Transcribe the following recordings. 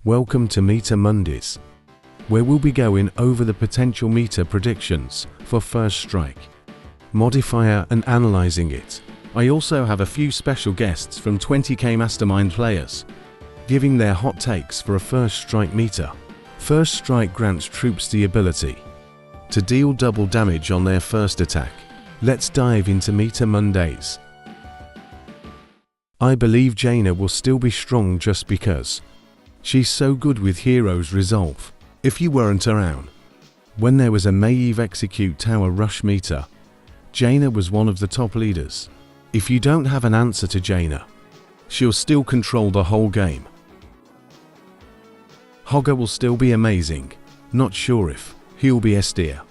Welcome to Meta Mondays, where we'll be going over the potential meta predictions for First Strike, modifier and analyzing it. I also have a few special guests from 20k Mastermind players, giving their hot takes for a First Strike meta. First Strike grants troops the ability to deal double damage on their first attack. Let's dive into Meta Mondays. I believe Jaina will still be strong just because she's so good with Hero's Resolve. If you weren't around when there was a Maeiv execute tower rush meta, Jaina was one of the top leaders. If you don't have an answer to Jaina, she'll still control the whole game. Hogger will still be amazing, not sure if he'll be S tier.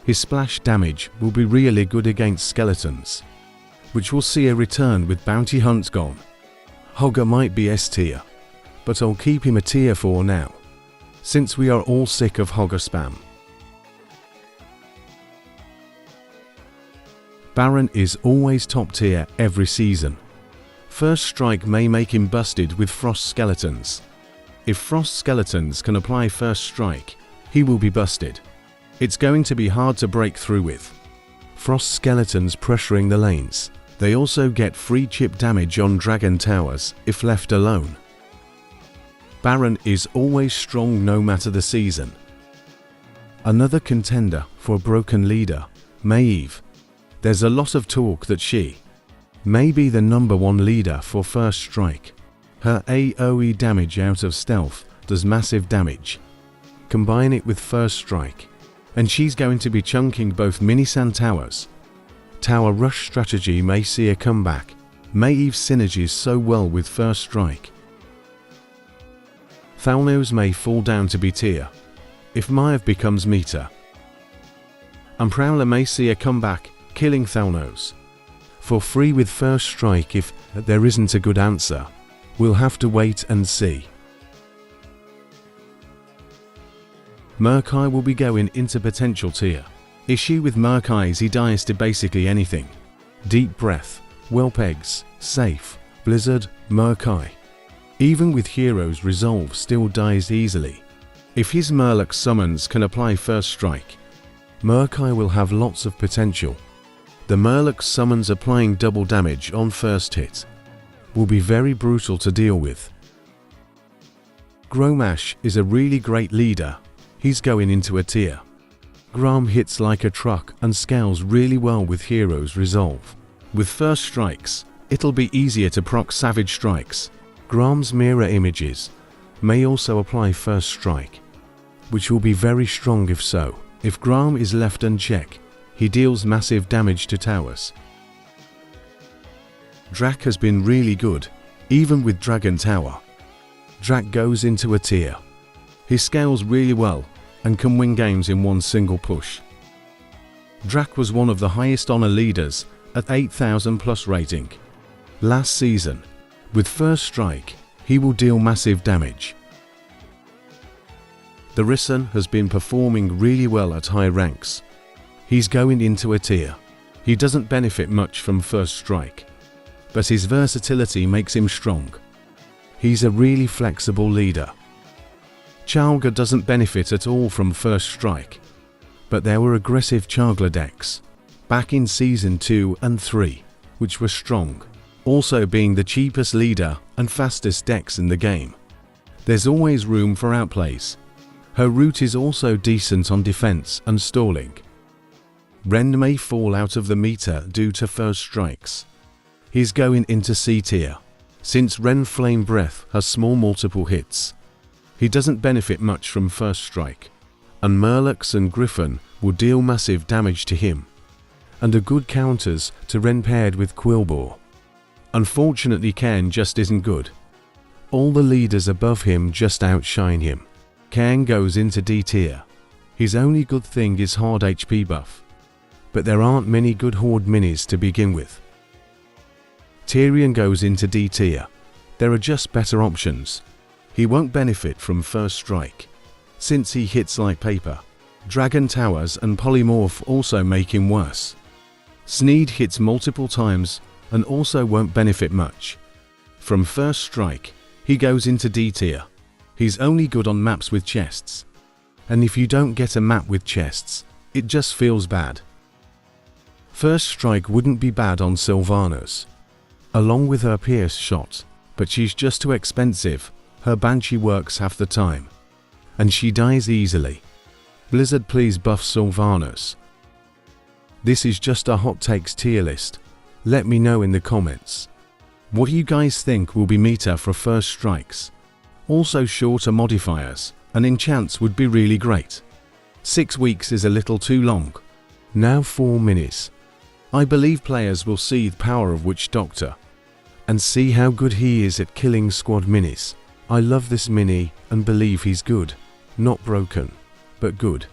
His splash damage will be really good against skeletons, which will see a return with bounty hunts gone. Hogger might be S tier, but I'll keep him a tier 4 now, since we are all sick of Hogger spam. Baron is always top tier every season. First Strike may make him busted with Frost Skeletons. If Frost Skeletons can apply First Strike, he will be busted. It's going to be hard to break through with Frost Skeletons pressuring the lanes. They also get free chip damage on Dragon Towers if left alone. Baron is always strong no matter the season. Another contender for a broken leader, Maeiv. There's a lot of talk that she may be the #1 leader for First Strike. Her AoE damage out of stealth does massive damage. Combine it with First Strike, and she's going to be chunking both Minisan towers. Tower rush strategy may see a comeback. Maeiv synergies so well with First Strike. Thalnos may fall down to B tier if Maeiv becomes meta. And Prowler may see a comeback, killing Thalnos for free with First Strike if there isn't a good answer. We'll have to wait and see. Murkeye will be going into potential tier. Issue with Murkeye is he dies to basically anything. Deep Breath, Welp Eggs, Safe, Blizzard, Murkeye. Even with Hero's Resolve still dies easily. If his Murloc summons can apply First Strike, Murkeye will have lots of potential. The Murloc summons applying double damage on first hit will be very brutal to deal with. Gromash is a really great leader. He's going into a tier. Grom hits like a truck and scales really well with Hero's Resolve. With First Strikes, it'll be easier to proc Savage Strikes. Grom's mirror images may also apply First Strike, which will be very strong if so. If Grom is left unchecked, he deals massive damage to towers. Drakk has been really good, even with Dragon Tower. Drakk goes into a tier. He scales really well and can win games in one single push. Drakk was one of the highest honor leaders at 8,000 plus rating last season. With First Strike, he will deal massive damage. Thaurissan has been performing really well at high ranks. He's going into a tier. He doesn't benefit much from First Strike, but his versatility makes him strong. He's a really flexible leader. Charlga doesn't benefit at all from First Strike, but there were aggressive Charlga decks back in Season 2 and 3, which were strong, also being the cheapest leader and fastest decks in the game. There's always room for outplays. Her route is also decent on defense and stalling. Rend may fall out of the meta due to First Strikes. He's going into C tier. Since Rend Flame Breath has small multiple hits, he doesn't benefit much from First Strike, and Murlocs and Gryphon will deal massive damage to him, and are good counters to Rend paired with Quillbore. Unfortunately, Cairne just isn't good. All the leaders above him just outshine him. Cairne goes into D tier. His only good thing is hard HP buff, but there aren't many good Horde minis to begin with. Tirion goes into D tier. There are just better options. He won't benefit from First Strike, since he hits like paper. Dragon Towers and Polymorph also make him worse. Sneed hits multiple times and also won't benefit much from First Strike. He goes into D tier. He's only good on maps with chests. And if you don't get a map with chests, it just feels bad. First strike wouldn't be bad on Sylvanas, along with her pierce shot, but she's just too expensive. Her Banshee works half the time, and she dies easily. Blizzard, please buff Sylvanas. This is just a hot takes tier list. Let me know in the comments. What do you guys think will be meta for first strikes? Also, shorter modifiers and enchants would be really great. 6 weeks is a little too long. Now 4 minis. I believe players will see the power of Witch Doctor and see how good he is at killing squad minis. I love this mini and believe he's good. Not broken, but good.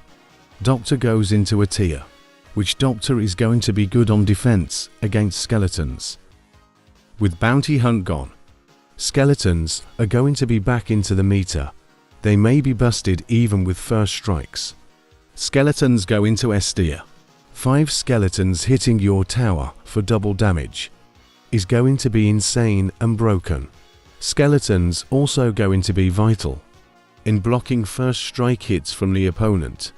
Doctor goes into a tier. Witch Doctor is going to be good on defense against skeletons. With Bounty Hunt gone, skeletons are going to be back into the meta. They may be busted even with first strikes. Skeletons go into S tier. 5 skeletons hitting your tower for double damage is going to be insane and broken. Skeletons also going to be vital in blocking first strike hits from the opponent.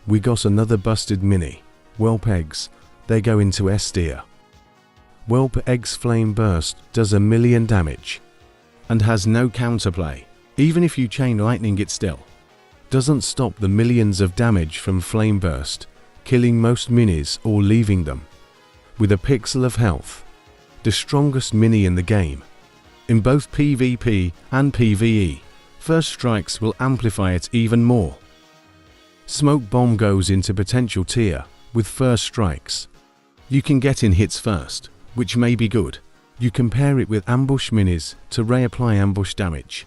We got another busted mini, Welp Eggs. They go into S tier. Welp Eggs Flame Burst does 1,000,000 damage and has no counterplay. Even if you chain lightning, it still doesn't stop the millions of damage from Flame Burst, killing most minis or leaving them with a pixel of health. The strongest mini in the game. In both PvP and PvE, first strikes will amplify it even more. Smokebomb goes into potential tier with first strikes. You can get in hits first, which may be good. You compare it with ambush minis to reapply ambush damage.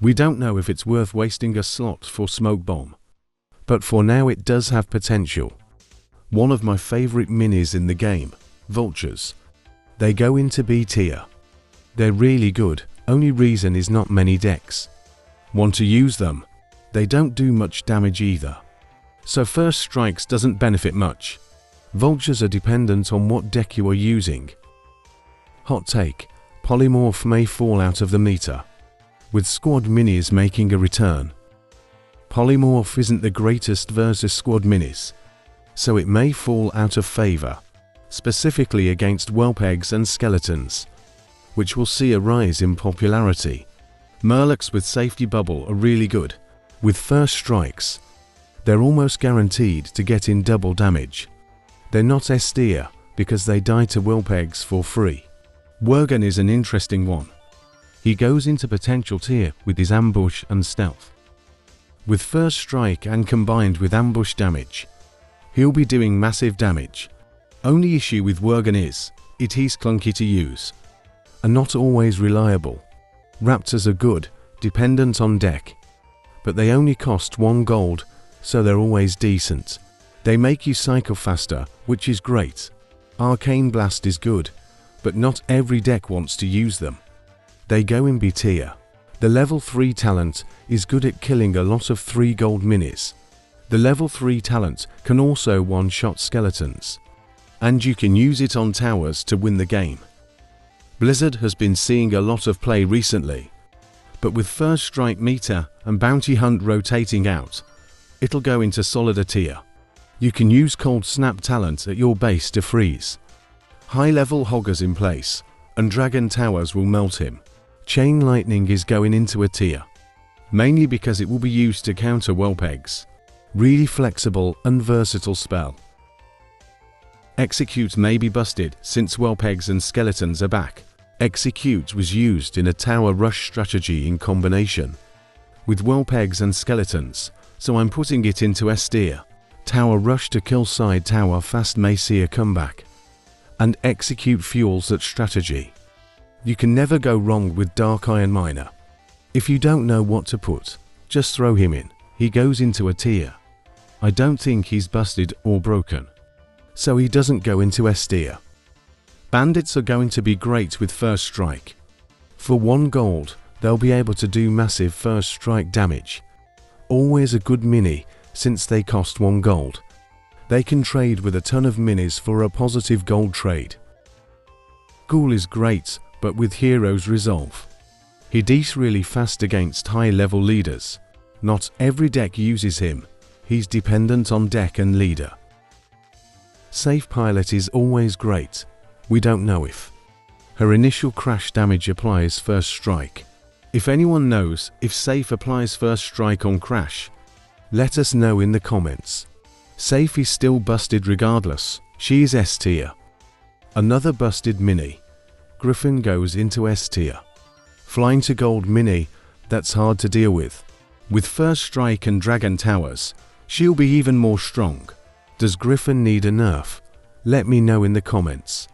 We don't know if it's worth wasting a slot for Smokebomb, but for now it does have potential. One of my favorite minis in the game, Vultures. They go into B tier. They're really good, only reason is not many decks want to use them. They don't do much damage either, so first strikes doesn't benefit much. Vultures are dependent on what deck you are using. Hot take, Polymorph may fall out of the meta, with squad minis making a return. Polymorph isn't the greatest versus squad minis, so it may fall out of favor, specifically against Welp Eggs and skeletons, which will see a rise in popularity. Murlocs with safety bubble are really good. With first strikes, they're almost guaranteed to get in double damage. They're not S tier because they die to Welp Eggs for free. Worgen is an interesting one. He goes into potential tier with his ambush and stealth. With first strike and combined with ambush damage, he'll be doing massive damage. Only issue with Worgen is, he's clunky to use and not always reliable. Raptors are good, dependent on deck, but they only cost 1 gold, so they're always decent. They make you cycle faster, which is great. Arcane Blast is good, but not every deck wants to use them. They go in B tier. The level 3 talent is good at killing a lot of 3 gold minis. The level 3 talent can also one-shot skeletons, and you can use it on towers to win the game. Blizzard has been seeing a lot of play recently, but with first strike meta and bounty hunt rotating out, it'll go into solider tier. You can use cold snap talent at your base to freeze high level hoggers in place, and dragon towers will melt him. Chain lightning is going into a tier, mainly because it will be used to counter Welp Eggs. Really flexible and versatile spell. Execute may be busted since Welp Eggs and skeletons are back. Execute was used in a tower rush strategy in combination with Welp Eggs and skeletons, so I'm putting it into S tier. Tower rush to kill side tower fast may see a comeback, and execute fuels that strategy. You can never go wrong with Darkiron Miner. If you don't know what to put, just throw him in. He goes into a tier. I don't think he's busted or broken, so he doesn't go into S tier. Bandits are going to be great with first strike. For 1 gold, they'll be able to do massive first strike damage. Always a good mini since they cost 1 gold. They can trade with a ton of minis for a positive gold trade. Ghoul is great, but with Hero's Resolve. He's really fast against high-level leaders. Not every deck uses him. He's dependent on deck and leader. Safe pilot is always great. We don't know if her initial crash damage applies first strike. If anyone knows if Safe applies first strike on crash, let us know in the comments. Safe is still busted regardless. She is S tier. Another busted mini. Gryphon goes into S tier. Flying to gold mini, that's hard to deal with. With first strike and dragon towers, she'll be even more strong. Does Gryphon need a nerf? Let me know in the comments.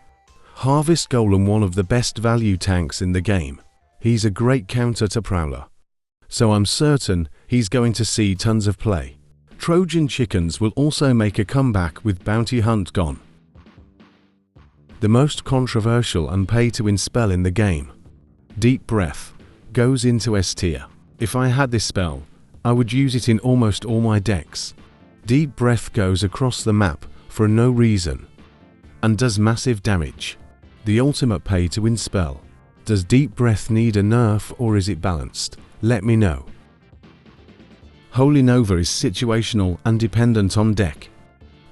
Harvest Golem, one of the best value tanks in the game. He's a great counter to Prowler. So I'm certain he's going to see tons of play. Trojan chickens will also make a comeback with bounty hunt gone. The most controversial and pay-to-win spell in the game, Deep Breath, goes into S tier. If I had this spell, I would use it in almost all my decks. Deep Breath goes across the map for no reason and does massive damage. The ultimate pay-to-win spell. Does Deep Breath need a nerf or is it balanced? Let me know. Holy Nova is situational and dependent on deck.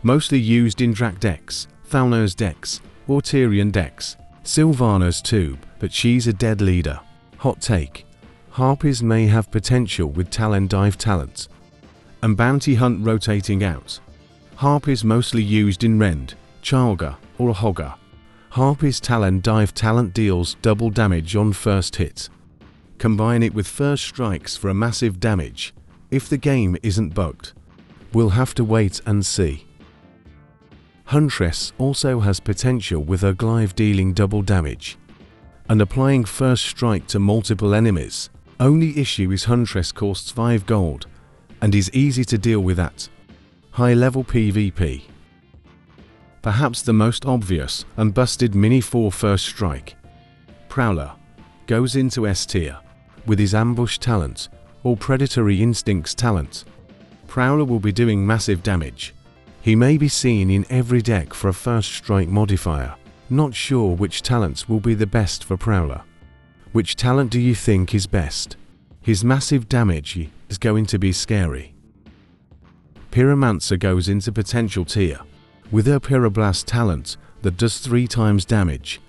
Mostly used in Drakk decks, Thalnos decks, or Tirion decks. Sylvanas too, but she's a dead leader. Hot take. Harpies may have potential with talent dive talent and bounty hunt rotating out. Harpies mostly used in Rend, Charlga, or Hogger. Harpies talent dive talent deals double damage on first hit. Combine it with first strikes for a massive damage. If the game isn't bugged, we'll have to wait and see. Huntress also has potential with her glaive dealing double damage and applying first strike to multiple enemies. Only issue is Huntress costs 5 gold and is easy to deal with at high level PvP. Perhaps the most obvious and busted mini for first strike. Prowler goes into S tier with his ambush talent or predatory instincts talent. Prowler will be doing massive damage. He may be seen in every deck for a first strike modifier. Not sure which talents will be the best for Prowler. Which talent do you think is best? His massive damage is going to be scary. Pyromancer goes into potential tier with her Pyroblast talent that does 3 times damage.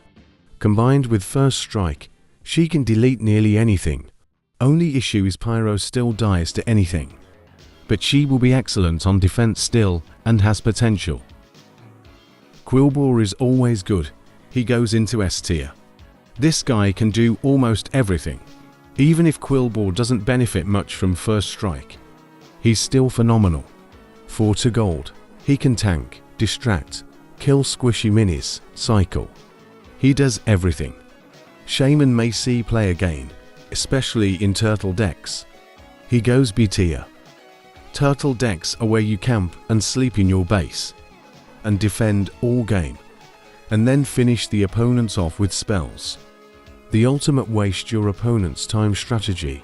Combined with first strike, she can delete nearly anything. Only issue is Pyro still dies to anything. But she will be excellent on defense still and has potential. Quillbore is always good. He goes into S tier. This guy can do almost everything. Even if Quillbore doesn't benefit much from first strike, he's still phenomenal. 4 to gold. He can tank, distract, kill squishy minis, cycle. He does everything. Shaman may see play again, especially in turtle decks. He goes B tier. Turtle decks are where you camp and sleep in your base and defend all game, and then finish the opponents off with spells. The ultimate waste your opponent's time strategy.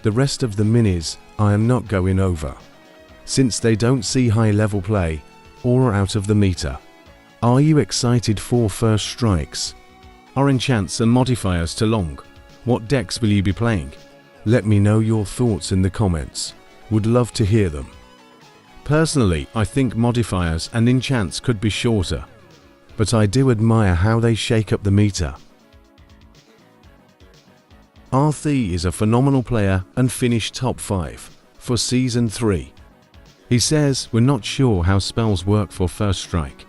The rest of the minis I am not going over, since they don't see high level play or are out of the meta. Are you excited for first strikes? Are enchants and modifiers too long? What decks will you be playing? Let me know your thoughts in the comments. Would love to hear them. Personally, I think modifiers and enchants could be shorter, but I do admire how they shake up the meta. Arthie is a phenomenal player and finished top 5 for Season 3. He says we're not sure how spells work for first strike,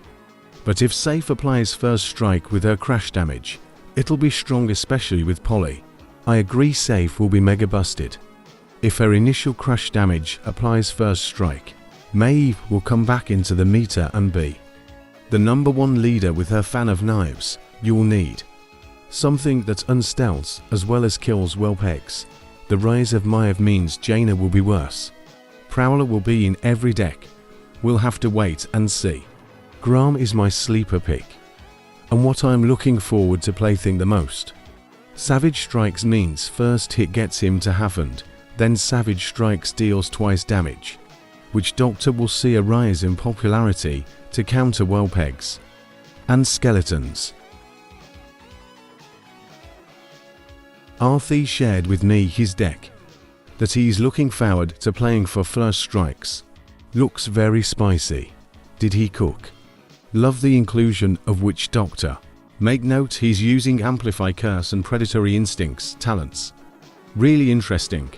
but if Safe applies first strike with her crash damage, it'll be strong, especially with Poly. I agree, Safe will be mega busted. If her initial crash damage applies first strike, Maeiv will come back into the meta and be the #1 leader with her fan of knives. You'll need something that unstealths as well as kills Welp Eggs. The rise of Maeiv means Jaina will be worse. Prowler will be in every deck. We'll have to wait and see. Grom is my sleeper pick, and what I'm looking forward to playing the most. Savage Strikes means first hit gets him to Havand, then Savage Strikes deals twice damage, which Doctor will see a rise in popularity to counter Welp Eggs and Skeletons. Arthi shared with me his deck, that he's looking forward to playing for first strikes. Looks very spicy. Did he cook? Love the inclusion of Witch Doctor. Make note he's using Amplify Curse and Predatory Instincts talents. Really interesting.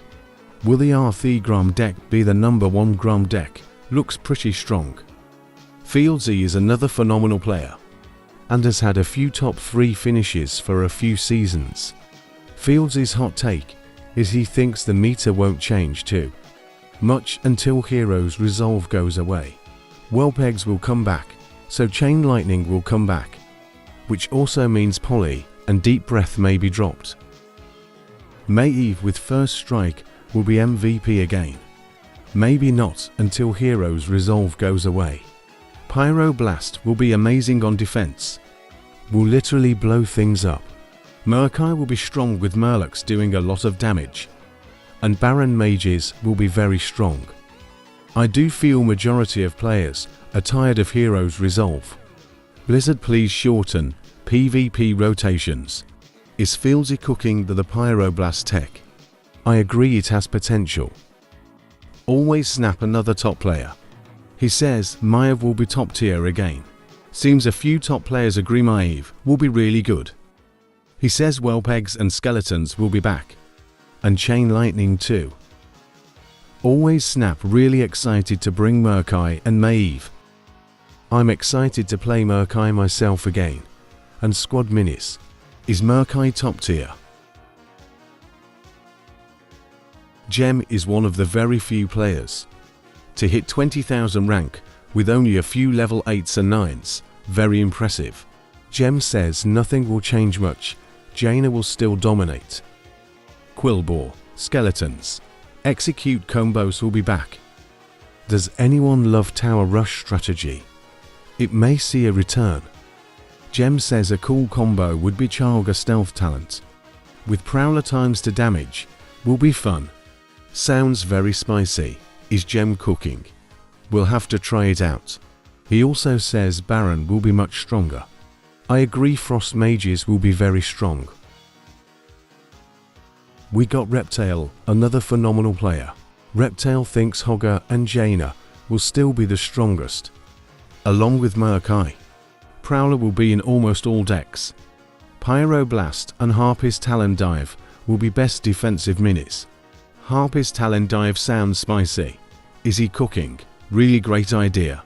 Will the Arthi Grom Deck be the #1 Grom Deck? Looks pretty strong. Fieldsy is another phenomenal player, and has had a few top 3 finishes for a few seasons. Fields' hot take is he thinks the meta won't change too much until Heroes Resolve goes away. Welp Eggs will come back, so Chain Lightning will come back, which also means Poly and Deep Breath may be dropped. Maeiv with First Strike will be MVP again. Maybe not until Heroes Resolve goes away. Pyro Blast will be amazing on defense. Will literally blow things up. Murkeye will be strong with Murlocs doing a lot of damage. And Baron Mages will be very strong. I do feel majority of players are tired of Heroes Resolve. Blizzard, please shorten PvP rotations. Is Fieldsy cooking the Pyroblast tech? I agree it has potential. Always snap another top player. He says Maeiv will be top tier again. Seems a few top players agree Maeiv will be really good. He says Welp Eggs and Skeletons will be back. And Chain Lightning too. Always snap really excited to bring Murkeye and Maeiv. I'm excited to play Murkeye myself again. And squad minis. Is Murkeye top tier? Gem is one of the very few players to hit 20,000 rank with only a few level 8s and 9s. Very impressive. Gem says nothing will change much. Jaina will still dominate. Quillbore, Skeletons, Execute combos will be back. Does anyone love Tower Rush strategy? It may see a return. Gem says a cool combo would be Charlga Stealth talent. With Prowler times to damage, will be fun. Sounds very spicy. Is Gem cooking? We'll have to try it out. He also says Baron will be much stronger. I agree Frost Mages will be very strong. We got Reptile, another phenomenal player. Reptile thinks Hogger and Jaina will still be the strongest, along with Murkeye. Prowler will be in almost all decks. Pyro Blast and Harpies Talon Dive will be best defensive minis. Harpies Talon Dive sounds spicy. Is he cooking? Really great idea.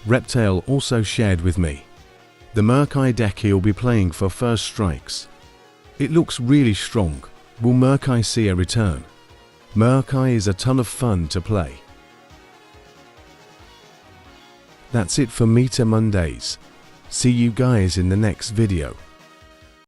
Reptile also shared with me the Murkeye deck he'll be playing for first strikes. It looks really strong. Will Murkeye see a return? Murkeye is a ton of fun to play. That's it for Meta Mondays. See you guys in the next video.